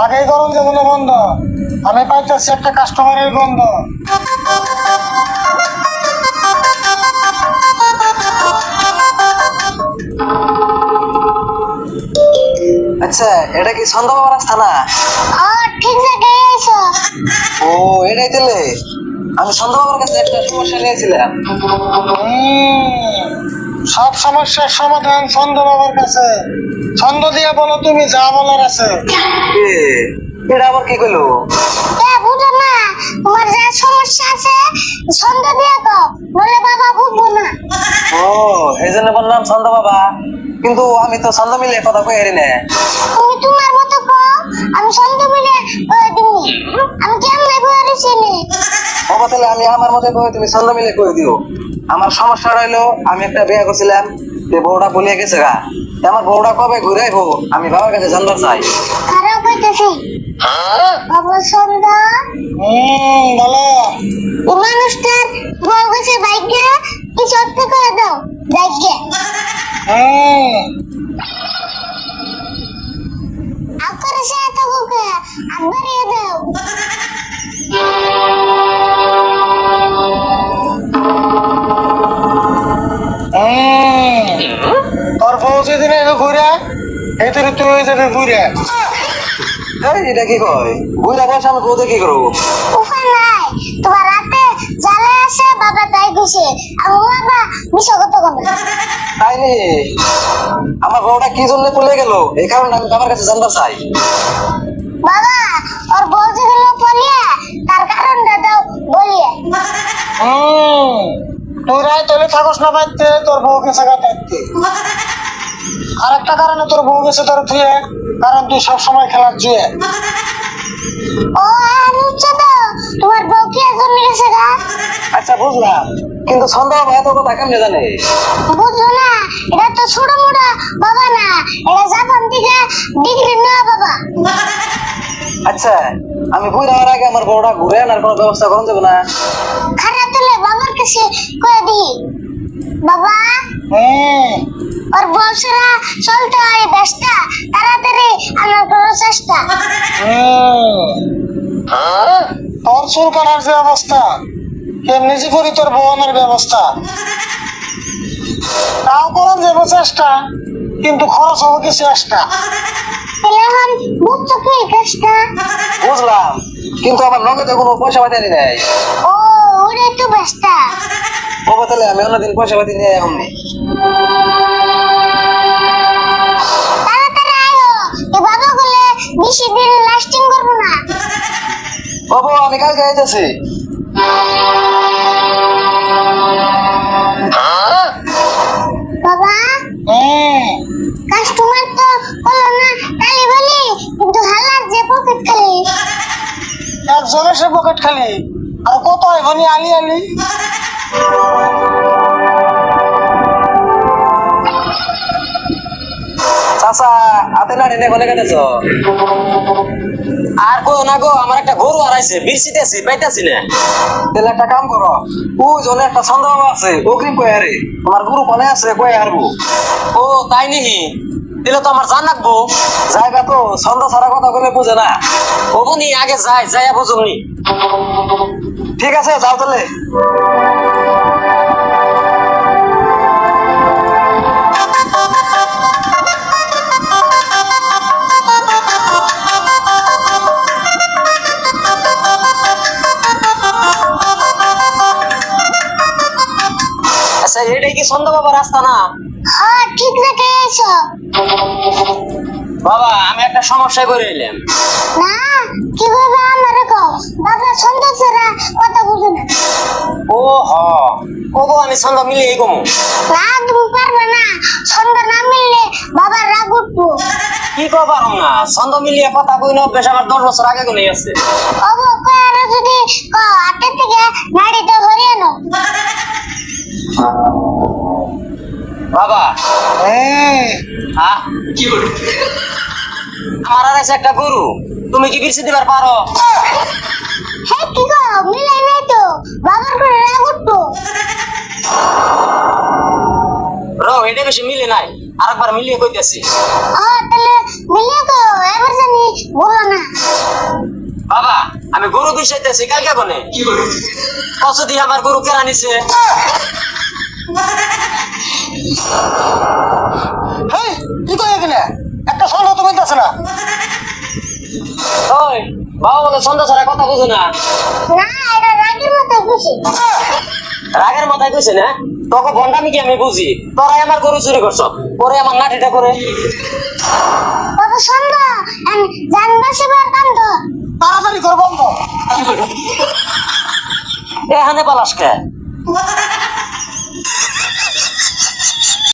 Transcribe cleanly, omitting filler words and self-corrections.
আগে গরম যেমন বন্ধ, আমি পাইতেছি একটা কাস্টমারের গন্ধ। আচ্ছা, এটা কি সন্ধ্যা বাবার রাস্তা না? ঠিক জায়গায় আইছো। ও, এটাই তাহলে। আমি সন্ধ্যা বাবার কাছে একটা সমস্যা নিয়েছিলাম। সব সমস্যার সমাধান ছন্দ বাবার কাছে। ছন্দ দিয়ে বলো তুমি যা বলার আছে। এটা আবার কি কইলো? বুঝো না, তোমার যা সমস্যা আছে ছন্দ দিয়ে তো, বলে বাবা বুঝবো না। ও, এই জন্য বললাম সন্ধ্যা বাবা, কিন্তু আমি তো ছন্দ মিলে কথা কই হারি না। তুমি তোমার মতো কও, আমি ছন্দ মিলে কয়ে দিমু। আমি কেমনে কয়ে দিছি নি? বাবা, তাহলে আমি আমার মতো কই, তুমি ছন্দ মিলে কই দিও। আমার সমস্যা রইলো, আমি একটা বিয়ে করছিলাম, যে বউটা বলিয়ে গেছে গা। আমার বউটা কবে ঘুরে আইবো আমি বাবার কাছে জানতে চাই। খারাপ কইতেছি। বাবা ছন্দ, বলো। এই মানুষটার বউ গেছে ভাগ্যে, কি সত্য করে দাও ভাগ্যে। আপনার সে এত বুকে আবারিয়ে দাও। তোর বউ যেদিন ঘুরে, এই তুই তুই যাবি ঘুরে। এটা কি কয়? ঘুরে বসে আমি বউতে কি করবো? উপায় নাই, তোমার রাতে জ্বালা আসে বাবা তাই দিছে, আর বাবা মিশা কথা কবে। তাই নি, আমার বউটা কি জন্য চলে গেল এই কারণে আমি বাবার কাছে জানতে চাই। বাবা, ওর বউ যে গেল পলিয়া, তার কারণটা দাও বলিয়ে। তুই রায় তোলে থাকস না পাইতে, তোর বউ গেছে গা পাইতে। আর একটা কারণে তোর বউ গেছে তোর থুয়ে, কারণ তুই সবসময় খেলার জুয়ে। ও আনুচ্ছ তো, তোমার বউ কি জন্য গেছে গা? আচ্ছা, বুঝলাম, কিন্তু সন্ধ্যা বাবা এত কথা কেমনে জানে? বুঝো না, এটা তো ছোট মোটা বাবা না, এটা জাপান থেকে ডিগ্রি নেওয়া বাবা। আচ্ছা, আমি বই যাওয়ার আগে আমার বউটা ঘুরে আনার কোনো ব্যবস্থা করুন যাবে না? খারাপ তুলে বাবার কাছে কয়ে দি। বাবা, ওর বছরা চলতে হয় ব্যস্তা, তাড়াতাড়ি আনার কোনো চেষ্টা। তোর চুল কাটার যে অবস্থা, কেমনি যে করি তোর বউনের ব্যবস্থা। তাও করুন যাবো চেষ্টা, কিন্তু খরচ হবে কি চেষ্টা। তাহলে এখন বুঝছো কি কাজটা? বুঝলাম, কিন্তু আমার নগদে কোনো পয়সা পাতি নেই। ও, ওরে তো ব্যস্তা। বাবা, তাহলে আমি অন্যদিন পয়সা পাতি নিয়ে এমনি। তাড়াতাড়ি আয়ো, এ বাবা বলে বেশি দিন লাস্টিং করবো না। বাবু, আমি কালকে আইতেছি। বাবা, কাস্টমার তো হলো না তালি বলি, কিন্তু হালার যে পকেট খালি। একজনের সে পকেট খালি, আর কত এখনই আলি আলি। চাচা, হাতে না টেনে কোনে কেটেছ? আর কো না গো, আমার একটা গরু হারাইছে, বিরছিতেছি পাইতাছি না। তাহলে একটা কাম করো, ওই জনে একটা সন্ধ্যা বাবা আছে, অগ্রিম কয়ে আরে তোমার গুরু কোনে আছে কয়ে হারবো। ও তাই নিহি, দিলে তো আমার জান রাখবো। জায়গা তো সন্ধ্যা ছাড়া কথা বলে বুঝে না। ওবনি আগে যাই যাইয়া বুঝুমনি। ঠিক আছে, যাও তাহলে। আচ্ছা, এটাই কি সন্ধ্যা বাবার রাস্তা না? হ্যাঁ, ঠিক জায়গায় আইছো। বাবা, আমি একটা সমস্যায় করে এলাম। না, কি করবে আমার কও, বাবা ছন্দ ছাড়া কথা বুঝো না। ও হ, ওগো আমি সন্ধ্যা মিলিয়ে কমু। না, তুমি পারবে না, ছন্দ না মিললে বাবার রাগ উঠবো। কি করবার না, ছন্দ মিলিয়ে কথা কই না অভ্যাস আমার 10 বছর আগে গুলো আছে। ওগো কয় আর যদি হাতে থেকে নাড়িটা ধরে আনো। বাবা, হ্যাঁ কি বল, আমার আর আছে একটা গরু, তুমি কি বিরছি দিবার পারো? হ্যাঁ, কি গো মিলাই নাই তো, বাবার করে রাগ উঠবো। এটা বেশি মিলে নাই, আরেকবার মিলিয়ে কইতেছি। তাহলে মিলে গো, এবার জানি বলো না। বৈশাইতেছি কালকে কোনে কত দিয়ে আমার গরু কেনা নিছে হেই কি কই এখানে একটা সন্দেহ তো মিলতেছে না। ওই বাবা বলে সন্ধ্যা ছাড়া কথা বুঝে না না এটা রাগের মতো খুশি। রাগের মাথায় কইছে না তোকে বন্ডামি কি আমি বুঝি তোরাই আমার গরু চুরি করছ পরে আমার নাটিটা করে বাবা সন্ধ্যা জানবাসিবার কান্দ। তাড়াতাড়ি কর বন্ধ। এখানে পালাস কে